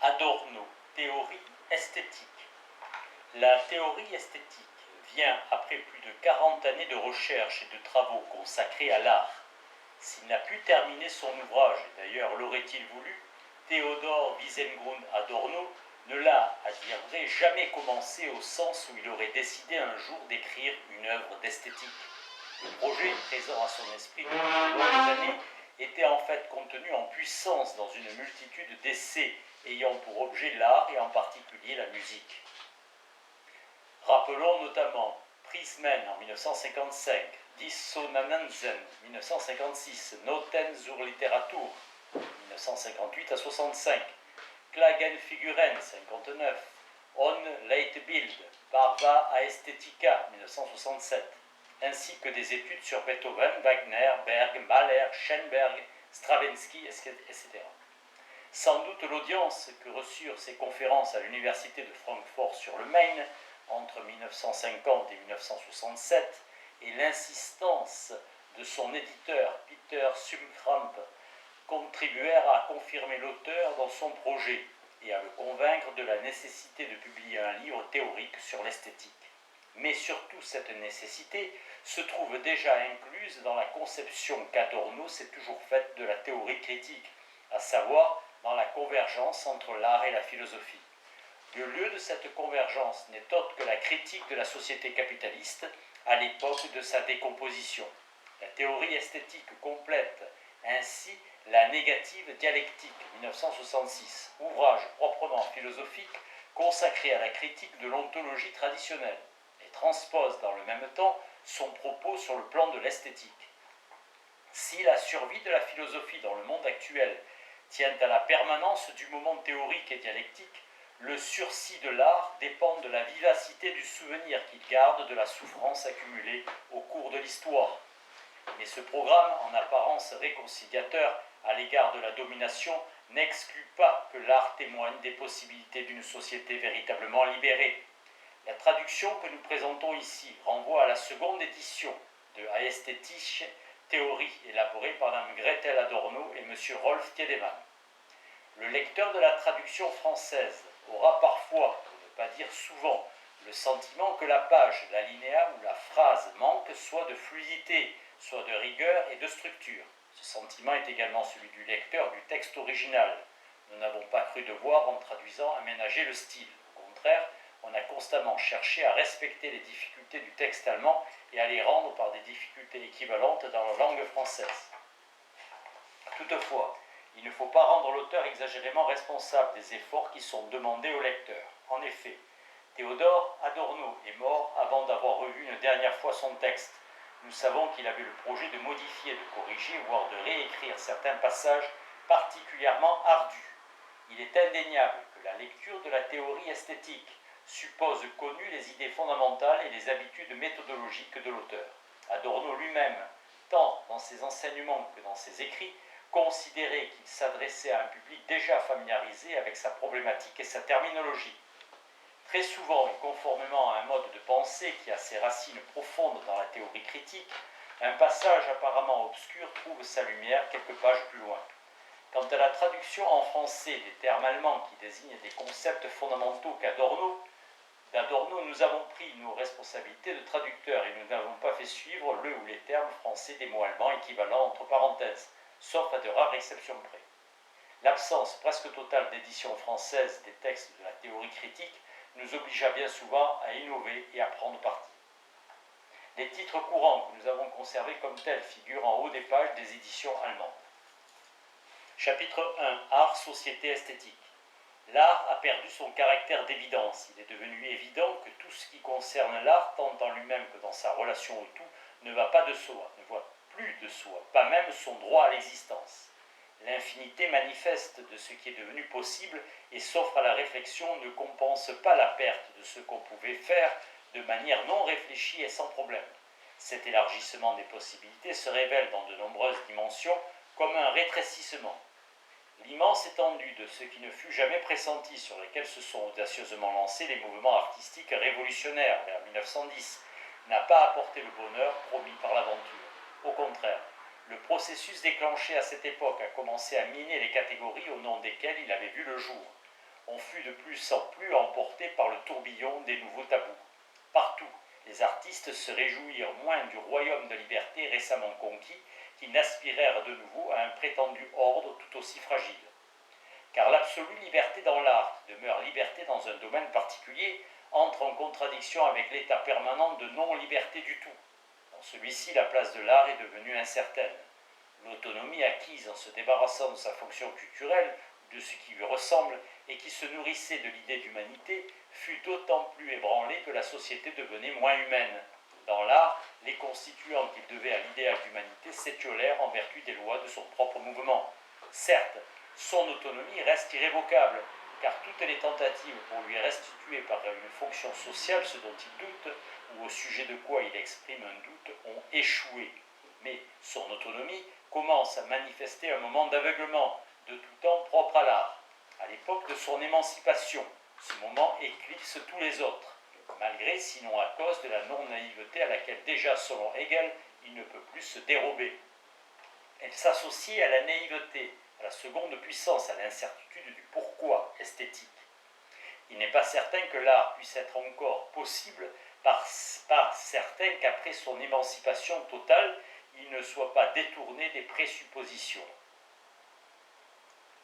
Adorno, théorie esthétique. La théorie esthétique vient après plus de 40 années de recherche et de travaux consacrés à l'art. S'il n'a pu terminer son ouvrage, et d'ailleurs l'aurait-il voulu, Théodore Wiesengrund Adorno ne l'a, à dire vrai, jamais commencé au sens où il aurait décidé un jour d'écrire une œuvre d'esthétique. Le projet, présent à son esprit depuis de longues années, était en fait contenu en puissance dans une multitude d'essais ayant pour objet l'art et en particulier la musique. Rappelons notamment Prismen en 1955, Dissonanzen 1956, Noten zur Literatur 1958 à 65, Klagenfiguren 59, On Leitbild, Barva Aesthetica 1967, ainsi que des études sur Beethoven, Wagner, Berg, Mahler, Schoenberg, Stravinsky, etc. Sans doute l'audience que reçurent ces conférences à l'université de Francfort sur le Main entre 1950 et 1967 et l'insistance de son éditeur Peter Sumkramp contribuèrent à confirmer l'auteur dans son projet et à le convaincre de la nécessité de publier un livre théorique sur l'esthétique. Mais surtout cette nécessité se trouve déjà incluse dans la conception qu'Adorno s'est toujours faite de la théorie critique, à savoir dans la convergence entre l'art et la philosophie. Le lieu de cette convergence n'est autre que la critique de la société capitaliste à l'époque de sa décomposition. La théorie esthétique complète ainsi la négative dialectique 1966, ouvrage proprement philosophique consacré à la critique de l'ontologie traditionnelle, et transpose dans le même temps son propos sur le plan de l'esthétique. Si la survie de la philosophie dans le monde actuel tient à la permanence du moment théorique et dialectique, le sursis de l'art dépend de la vivacité du souvenir qu'il garde de la souffrance accumulée au cours de l'histoire. Mais ce programme, en apparence réconciliateur à l'égard de la domination, n'exclut pas que l'art témoigne des possibilités d'une société véritablement libérée. La traduction que nous présentons ici renvoie à la seconde édition de Aesthetische Theorie, élaborée par Mme Gretel Adorno et M. Rolf Tiedemann. Le lecteur de la traduction française aura parfois, pour ne pas dire souvent, le sentiment que la page, l'alinéa ou la phrase manque soit de fluidité, soit de rigueur et de structure. Ce sentiment est également celui du lecteur du texte original. Nous n'avons pas cru devoir, en traduisant, aménager le style. Au contraire, on a constamment cherché à respecter les difficultés du texte allemand et à les rendre par des difficultés équivalentes dans la langue française. Toutefois, il ne faut pas rendre l'auteur exagérément responsable des efforts qui sont demandés au lecteur. En effet, Théodore Adorno est mort avant d'avoir revu une dernière fois son texte. Nous savons qu'il avait le projet de modifier, de corriger, voire de réécrire certains passages particulièrement ardus. Il est indéniable que la lecture de la théorie esthétique suppose connues les idées fondamentales et les habitudes méthodologiques de l'auteur. Adorno lui-même, tant dans ses enseignements que dans ses écrits, considérait qu'il s'adressait à un public déjà familiarisé avec sa problématique et sa terminologie. Très souvent, et conformément à un mode de pensée qui a ses racines profondes dans la théorie critique, un passage apparemment obscur trouve sa lumière quelques pages plus loin. Quant à la traduction en français des termes allemands qui désignent des concepts fondamentaux d'Adorno, nous avons pris nos responsabilités de traducteurs et nous n'avons pas fait suivre le ou les termes français des mots allemands équivalents entre parenthèses, sauf à de rares exceptions près. L'absence presque totale d'édition française des textes de la théorie critique nous obligea bien souvent à innover et à prendre parti. Les titres courants que nous avons conservés comme tels figurent en haut des pages des éditions allemandes. Chapitre 1. Art, société, esthétique. L'art a perdu son caractère d'évidence. Il est devenu évident que tout ce qui concerne l'art, tant en lui-même que dans sa relation au tout, ne va pas de soi, ne voit plus de soi, pas même son droit à l'existence. L'infinité manifeste de ce qui est devenu possible et s'offre à la réflexion ne compense pas la perte de ce qu'on pouvait faire de manière non réfléchie et sans problème. Cet élargissement des possibilités se révèle dans de nombreuses dimensions comme un rétrécissement. L'immense étendue de ce qui ne fut jamais pressenti, sur lesquels se sont audacieusement lancés les mouvements artistiques révolutionnaires vers 1910, n'a pas apporté le bonheur promis par l'aventure. Au contraire, le processus déclenché à cette époque a commencé à miner les catégories au nom desquelles il avait vu le jour. on fut de plus en plus emporté par le tourbillon des nouveaux tabous. Partout, les artistes se réjouirent moins du royaume de liberté récemment conquis qu'ils n'aspirèrent de nouveau à un prétendu ordre tout aussi fragile. Car l'absolue liberté dans l'art, qui demeure liberté dans un domaine particulier, entre en contradiction avec l'état permanent de non-liberté du tout. Dans celui-ci, la place de l'art est devenue incertaine. L'autonomie acquise en se débarrassant de sa fonction culturelle, de ce qui lui ressemble, et qui se nourrissait de l'idée d'humanité, fut d'autant plus ébranlée que la société devenait moins humaine. Dans l'art, les constituants qu'il devait à l'idéal d'humanité s'étiolèrent en vertu des lois de son propre mouvement. Certes, son autonomie reste irrévocable, car toutes les tentatives pour lui restituer par une fonction sociale ce dont il doute, ou au sujet de quoi il exprime un doute, ont échoué. Mais son autonomie commence à manifester un moment d'aveuglement, de tout temps propre à l'art. À l'époque de son émancipation, ce moment éclipse tous les autres, malgré, sinon à cause de la non-naïveté à laquelle déjà, selon Hegel, il ne peut plus se dérober. Elle s'associe à la naïveté, à la seconde puissance, à l'incertitude du pourquoi esthétique. Il n'est pas certain que l'art puisse être encore possible, pas certain qu'après son émancipation totale, il ne soit pas détourné des présuppositions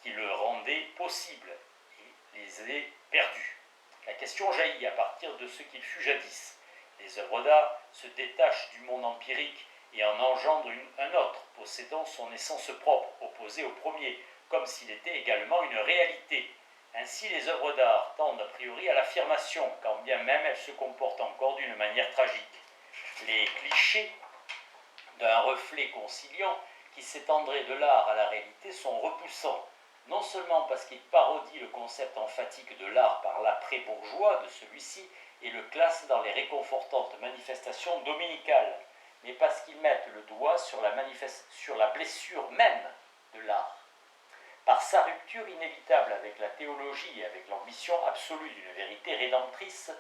qui le rendaient possible et les ait perdues. La question jaillit à partir de ce qu'il fut jadis. Les œuvres d'art se détachent du monde empirique et en engendrent un autre, possédant son essence propre, opposée au premier, comme s'il était également une réalité. Ainsi, les œuvres d'art tendent a priori à l'affirmation, quand bien même elles se comportent encore d'une manière tragique. Les clichés d'un reflet conciliant qui s'étendrait de l'art à la réalité sont repoussants, non seulement parce qu'ils parodient le concept emphatique de l'art par l'après-bourgeois de celui-ci et le classent dans les réconfortantes manifestations dominicales, mais parce qu'ils mettent le doigt sur la blessure même de l'art. Par sa rupture inévitable avec la théologie et avec l'ambition absolue d'une vérité rédemptrice,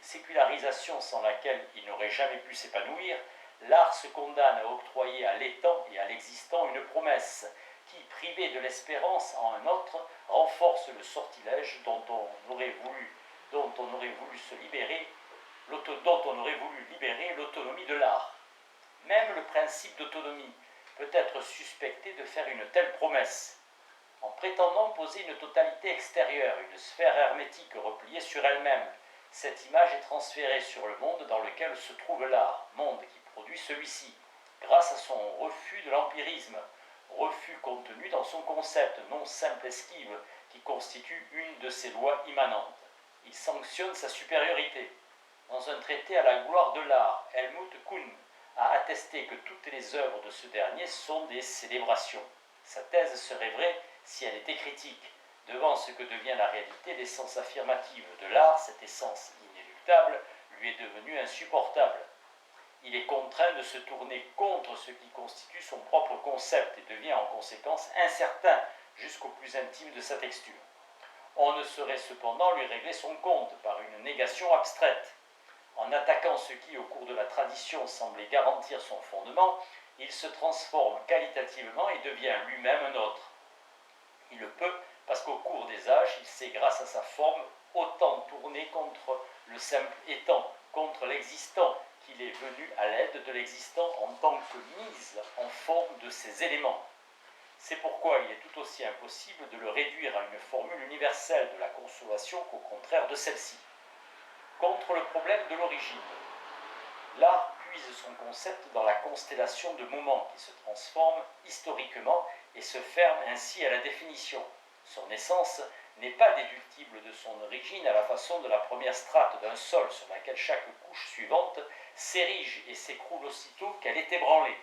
sécularisation sans laquelle il n'aurait jamais pu s'épanouir, l'art se condamne à octroyer à l'étant et à l'existant une promesse qui, privée de l'espérance en un autre, renforce le sortilège dont on aurait voulu libérer l'autonomie de l'art. Même le principe d'autonomie peut être suspecté de faire une telle promesse. En prétendant poser une totalité extérieure, une sphère hermétique repliée sur elle-même, cette image est transférée sur le monde dans lequel se trouve l'art, monde qui produit celui-ci, grâce à son refus de l'empirisme, refus contenu dans son concept, non simple esquive, qui constitue une de ses lois immanentes. Il sanctionne sa supériorité. Dans un traité à la gloire de l'art, Helmut Kuhn a attesté que toutes les œuvres de ce dernier sont des célébrations. Sa thèse serait vraie si elle était critique. Devant ce que devient la réalité, l'essence affirmative de l'art, cette essence inéluctable, lui est devenue insupportable. Il est contraint de se tourner contre ce qui constitue son propre concept et devient en conséquence incertain jusqu'au plus intime de sa texture. On ne saurait cependant lui régler son compte par une négation abstraite. En attaquant ce qui, au cours de la tradition, semblait garantir son fondement, il se transforme qualitativement et devient lui-même un autre. Il le peut parce qu'au cours des âges, il s'est, grâce à sa forme, autant tourné contre le simple étant, contre l'existant, qu'il est venu à l'aide de l'existant en tant que mise en forme de ses éléments. C'est pourquoi il est tout aussi impossible de le réduire à une formule universelle de la consolation qu'au contraire de celle-ci. Contre le problème de l'origine, l'art puise son concept dans la constellation de moments qui se transforment historiquement et se ferment ainsi à la définition. Son essence n'est pas déductible de son origine à la façon de la première strate d'un sol sur laquelle chaque couche suivante s'érige et s'écroule aussitôt qu'elle est ébranlée.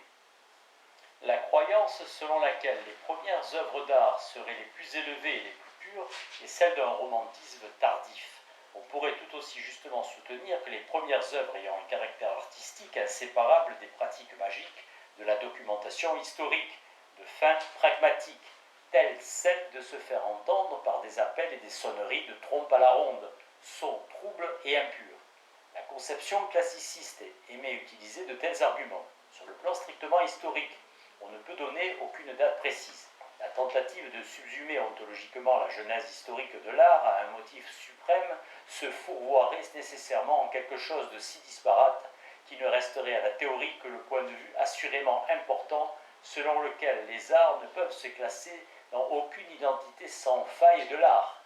La croyance selon laquelle les premières œuvres d'art seraient les plus élevées et les plus pures est celle d'un romantisme tardif. On pourrait tout aussi justement soutenir que les premières œuvres ayant un caractère artistique inséparable des pratiques magiques, de la documentation historique, de fin pragmatique, telle celle de se faire entendre par des appels et des sonneries de trompe à la ronde, sons troubles et impurs. La conception classiciste aimait utiliser de tels arguments. Sur le plan strictement historique, on ne peut donner aucune date précise. La tentative de subsumer ontologiquement la genèse historique de l'art à un motif suprême se fourvoierait nécessairement en quelque chose de si disparate qui ne resterait à la théorie que le point de vue assurément important selon lequel les arts ne peuvent se classer dans aucune identité sans faille de l'art.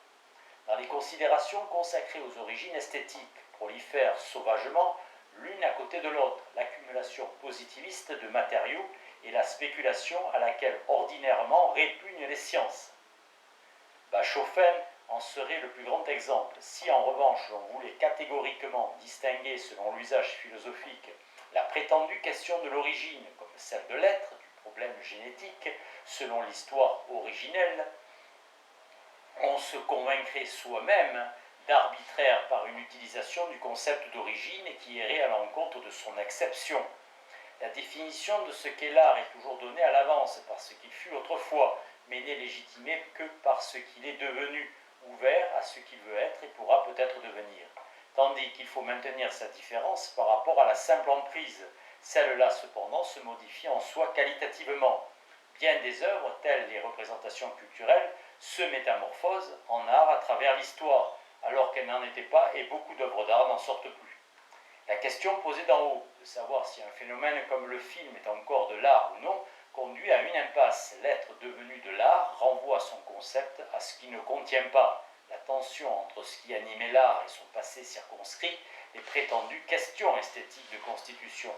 Dans les considérations consacrées aux origines esthétiques, prolifèrent sauvagement, l'une à côté de l'autre, l'accumulation positiviste de matériaux et la spéculation à laquelle ordinairement répugnent les sciences. Bachofen en serait le plus grand exemple. Si en revanche l'on voulait catégoriquement distinguer selon l'usage philosophique la prétendue question de l'origine comme celle de l'être, du problème génétique, selon l'histoire originelle, on se convaincrait soi-même d'arbitraire par une utilisation du concept d'origine qui irait à l'encontre de son acception. La définition de ce qu'est l'art est toujours donnée à l'avance par ce qu'il fut autrefois, mais n'est légitimé que par ce qu'il est devenu, ouvert à ce qu'il veut être et pourra peut-être devenir. Tandis qu'il faut maintenir sa différence par rapport à la simple emprise. Celle-là, cependant, se modifie en soi qualitativement. Bien des œuvres, telles les représentations culturelles, se métamorphosent en art à travers l'histoire, alors qu'elles n'en étaient pas et beaucoup d'œuvres d'art n'en sortent plus. La question posée d'en haut, de savoir si un phénomène comme le film est encore de l'art ou non, conduit à une impasse. L'être devenu de l'art renvoie son concept à ce qui ne contient pas. La tension entre ce qui animait l'art et son passé circonscrit, les prétendues questions esthétiques de constitution.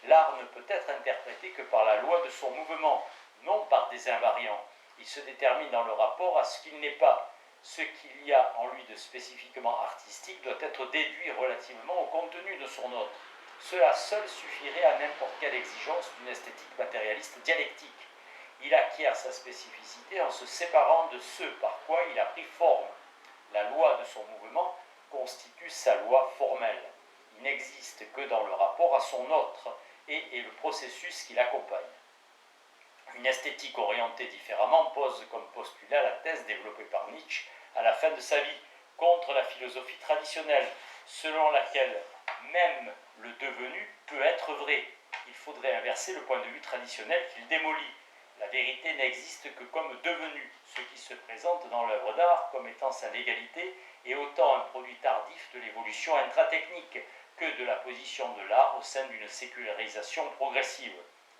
L'art ne peut être interprété que par la loi de son mouvement, non par des invariants. Il se détermine dans le rapport à ce qu'il n'est pas. Ce qu'il y a en lui de spécifiquement artistique doit être déduit relativement au contenu de son autre. Cela seul suffirait à n'importe quelle exigence d'une esthétique matérialiste dialectique. Il acquiert sa spécificité en se séparant de ce par quoi il a pris forme. La loi de son mouvement constitue sa loi formelle. Il n'existe que dans le rapport à son autre et est le processus qui l'accompagne. Une esthétique orientée différemment pose comme postulat la thèse développée par Nietzsche à la fin de sa vie contre la philosophie traditionnelle, selon laquelle même le devenu peut être vrai. Il faudrait inverser le point de vue traditionnel qu'il démolit. La vérité n'existe que comme devenu. Ce qui se présente dans l'œuvre d'art comme étant sa légalité est autant un produit tardif de l'évolution intratechnique que de la position de l'art au sein d'une sécularisation progressive.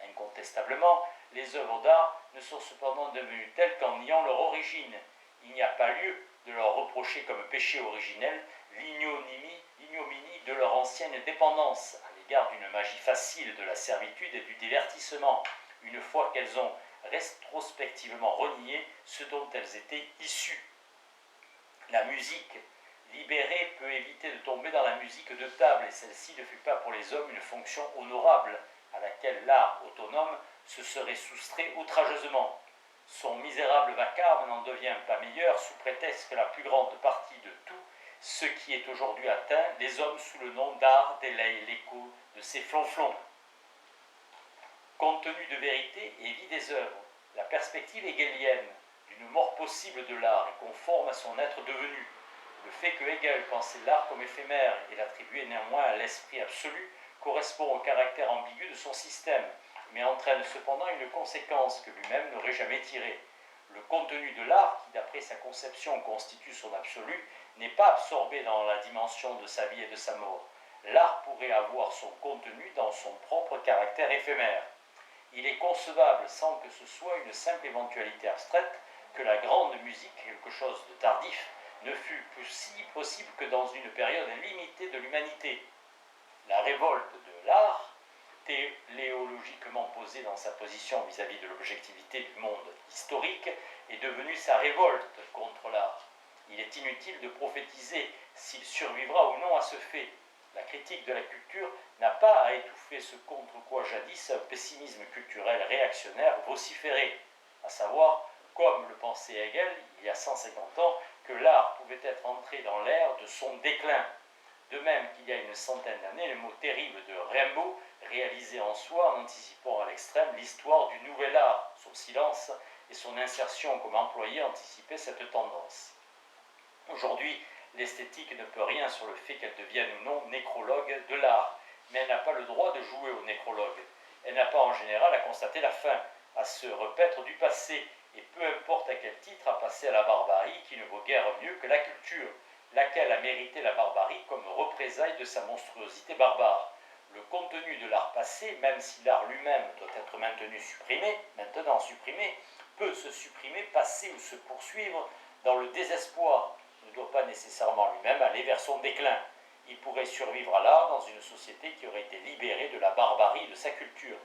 Incontestablement, les œuvres d'art ne sont cependant devenues telles qu'en niant leur origine. Il n'y a pas lieu de leur reprocher comme péché originel l'ignominie de leur ancienne dépendance à l'égard d'une magie facile de la servitude et du divertissement, une fois qu'elles ont rétrospectivement renié ce dont elles étaient issues. La musique libérée peut éviter de tomber dans la musique de table, et celle-ci ne fut pas pour les hommes une fonction honorable à laquelle l'art autonome se serait soustrait outrageusement. Son misérable vacarme n'en devient pas meilleur sous prétexte que la plus grande partie de tout ce qui est aujourd'hui atteint, les hommes sous le nom d'art délayent l'écho de ces flonflons. Contenu de vérité et vie des œuvres, la perspective hegelienne d'une mort possible de l'art est conforme à son être devenu. Le fait que Hegel pensait l'art comme éphémère et l'attribuait néanmoins à l'esprit absolu correspond au caractère ambigu de son système, mais entraîne cependant une conséquence que lui-même n'aurait jamais tirée. Le contenu de l'art, qui d'après sa conception constitue son absolu, n'est pas absorbé dans la dimension de sa vie et de sa mort. L'art pourrait avoir son contenu dans son propre caractère éphémère. Il est concevable, sans que ce soit une simple éventualité abstraite, que la grande musique, quelque chose de tardif, ne fut si possible que dans une période limitée de l'humanité. La révolte de l'art, téléologiquement posée dans sa position vis-à-vis de l'objectivité du monde historique, est devenue sa révolte contre l'art. Il est inutile de prophétiser s'il survivra ou non à ce fait. La critique de la culture n'a pas à étouffer ce contre quoi jadis un pessimisme culturel réactionnaire vociférait, à savoir, comme le pensait Hegel il y a 150 ans, que l'art pouvait être entré dans l'ère de son déclin. De même qu'il y a une centaine d'années, le mot terrible de Rimbaud réalisait en soi, en anticipant à l'extrême l'histoire du nouvel art. Son silence et son insertion comme employé anticipaient cette tendance. Aujourd'hui, l'esthétique ne peut rien sur le fait qu'elle devienne ou non nécrologue de l'art, mais elle n'a pas le droit de jouer au nécrologue. Elle n'a pas en général à constater la fin, à se repaître du passé et peu importe à quel titre, a passé à la barbarie qui ne vaut guère mieux que la culture, laquelle a mérité la barbarie comme représailles de sa monstruosité barbare. Le contenu de l'art passé, même si l'art lui-même doit être maintenant supprimé, peut se supprimer, passer ou se poursuivre dans le désespoir, ne doit pas nécessairement lui-même aller vers son déclin. Il pourrait survivre à l'art dans une société qui aurait été libérée de la barbarie de sa culture.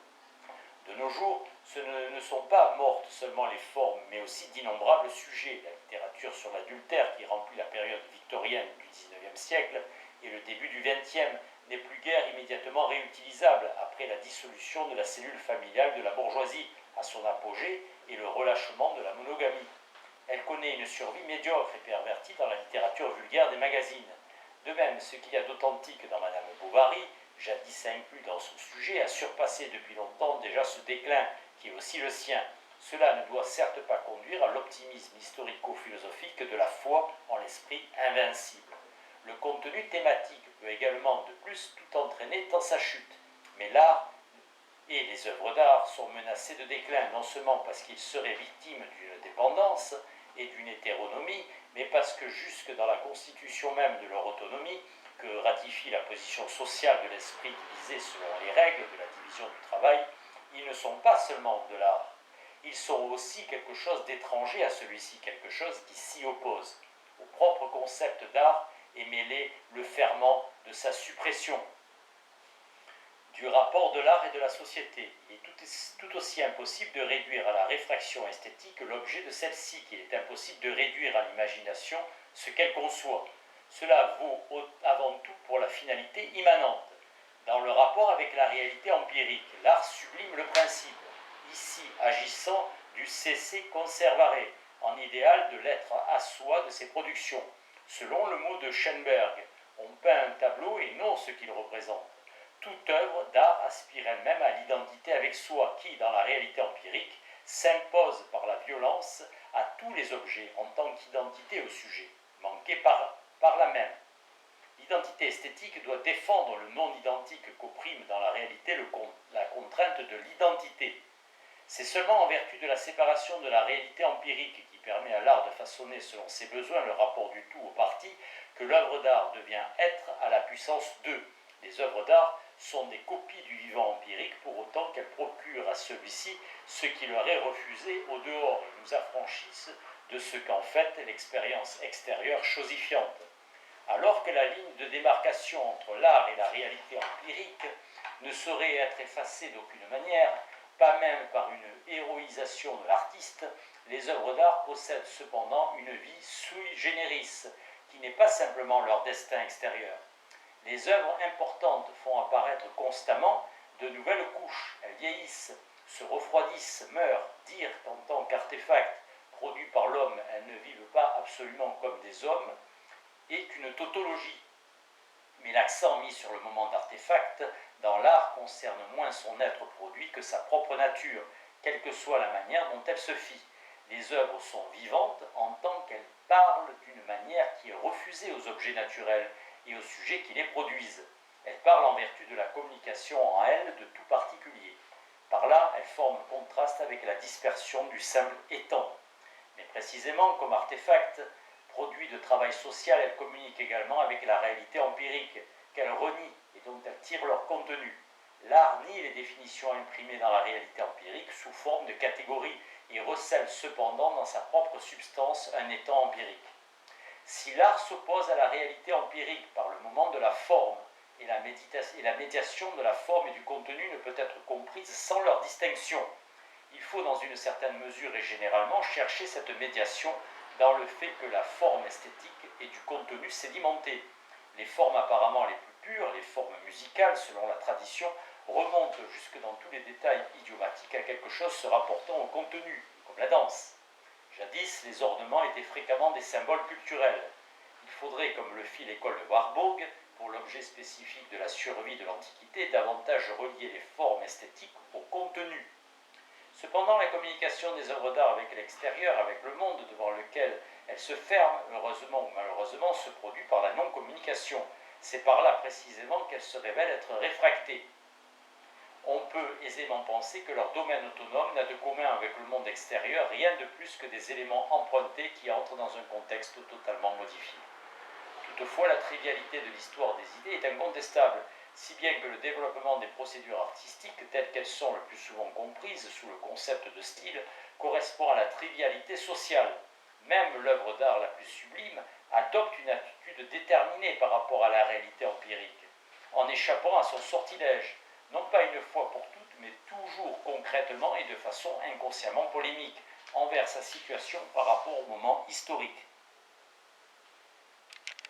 De nos jours, ce ne sont pas mortes seulement les formes, mais aussi d'innombrables sujets. La littérature sur l'adultère, qui remplit la période victorienne du XIXe siècle et le début du XXe, n'est plus guère immédiatement réutilisable après la dissolution de la cellule familiale de la bourgeoisie à son apogée et le relâchement de la monogamie. Elle connaît une survie médiocre et pervertie dans la littérature vulgaire des magazines. De même, ce qu'il y a d'authentique dans Madame Bovary, jadis inclus dans son sujet, a surpassé depuis longtemps déjà ce déclin qui est aussi le sien. Cela ne doit certes pas conduire à l'optimisme historico-philosophique de la foi en l'esprit invincible. Le contenu thématique peut également de plus tout entraîner dans sa chute. Mais l'art et les œuvres d'art sont menacés de déclin, non seulement parce qu'ils seraient victimes d'une dépendance et d'une hétéronomie, mais parce que jusque dans la constitution même de leur autonomie, que ratifie la position sociale de l'esprit divisé selon les règles de la division du travail, ils ne sont pas seulement de l'art, ils sont aussi quelque chose d'étranger à celui-ci, quelque chose qui s'y oppose. Au propre concept d'art est mêlé le ferment de sa suppression. Du rapport de l'art et de la société, il est tout aussi impossible de réduire à la réfraction esthétique l'objet de celle-ci qu'il est impossible de réduire à l'imagination ce qu'elle conçoit. Cela vaut avant tout pour la finalité immanente. Dans le rapport avec la réalité empirique, l'art sublime le principe, ici agissant du cesse conservare, en idéal de l'être à soi de ses productions. Selon le mot de Schoenberg, on peint un tableau et non ce qu'il représente. Toute œuvre d'art aspire elle-même à l'identité avec soi qui, dans la réalité empirique, s'impose par la violence à tous les objets en tant qu'identité au sujet, manquée par la même. L'identité esthétique doit défendre le non-identique qu'opprime dans la réalité la contrainte de l'identité. C'est seulement en vertu de la séparation de la réalité empirique qui permet à l'art de façonner selon ses besoins le rapport du tout au parti que l'œuvre d'art devient être à la puissance 2. Les œuvres d'art sont des copies du vivant empirique pour autant qu'elles procurent à celui-ci ce qui leur est refusé au dehors et nous affranchissent de ce qu'en fait l'expérience extérieure chosifiante. Alors que la ligne de démarcation entre l'art et la réalité empirique ne saurait être effacée d'aucune manière, pas même par une héroïsation de l'artiste, les œuvres d'art possèdent cependant une vie sui generis, qui n'est pas simplement leur destin extérieur. Les œuvres importantes font apparaître constamment de nouvelles couches. Elles vieillissent, se refroidissent, meurent, dire qu'en tant qu'artefacts produits par l'homme, elles ne vivent pas absolument comme des hommes, est une tautologie. Mais l'accent mis sur le moment d'artefact dans l'art concerne moins son être produit que sa propre nature, quelle que soit la manière dont elle se fit. Les œuvres sont vivantes en tant qu'elles parlent d'une manière qui est refusée aux objets naturels et aux sujets qui les produisent. Elles parlent en vertu de la communication en elles de tout particulier. Par là, elles forment contraste avec la dispersion du simple étant. Mais précisément, comme artefact, produit de travail social, elles communiquent également avec la réalité empirique, qu'elles renient et dont elles tirent leur contenu. L'art nie les définitions imprimées dans la réalité empirique sous forme de catégories et recèle cependant dans sa propre substance un étant empirique. Si l'art s'oppose à la réalité empirique par le moment de la forme, et la médiation de la forme et du contenu ne peut être comprise sans leur distinction, il faut dans une certaine mesure et généralement chercher cette médiation dans le fait que la forme esthétique est du contenu sédimenté. Les formes apparemment les plus pures, les formes musicales selon la tradition, remontent jusque dans tous les détails idiomatiques à quelque chose se rapportant au contenu, comme la danse. Jadis, les ornements étaient fréquemment des symboles culturels. Il faudrait, comme le fit l'école de Warburg, pour l'objet spécifique de la survie de l'Antiquité, davantage relier les formes esthétiques au contenu. Cependant, la communication des œuvres d'art avec l'extérieur, avec le monde devant lequel elles se ferment, heureusement ou malheureusement, se produit par la non-communication. C'est par là précisément qu'elles se révèlent être réfractées. on peut aisément penser que leur domaine autonome n'a de commun avec le monde extérieur rien de plus que des éléments empruntés qui entrent dans un contexte totalement modifié. Toutefois, la trivialité de l'histoire des idées est incontestable, si bien que le développement des procédures artistiques, telles qu'elles sont le plus souvent comprises sous le concept de style, correspond à la trivialité sociale. Même l'œuvre d'art la plus sublime adopte une attitude déterminée par rapport à la réalité empirique, en échappant à son sortilège, non pas une fois pour toutes, mais toujours concrètement et de façon inconsciemment polémique, envers sa situation par rapport au moment historique.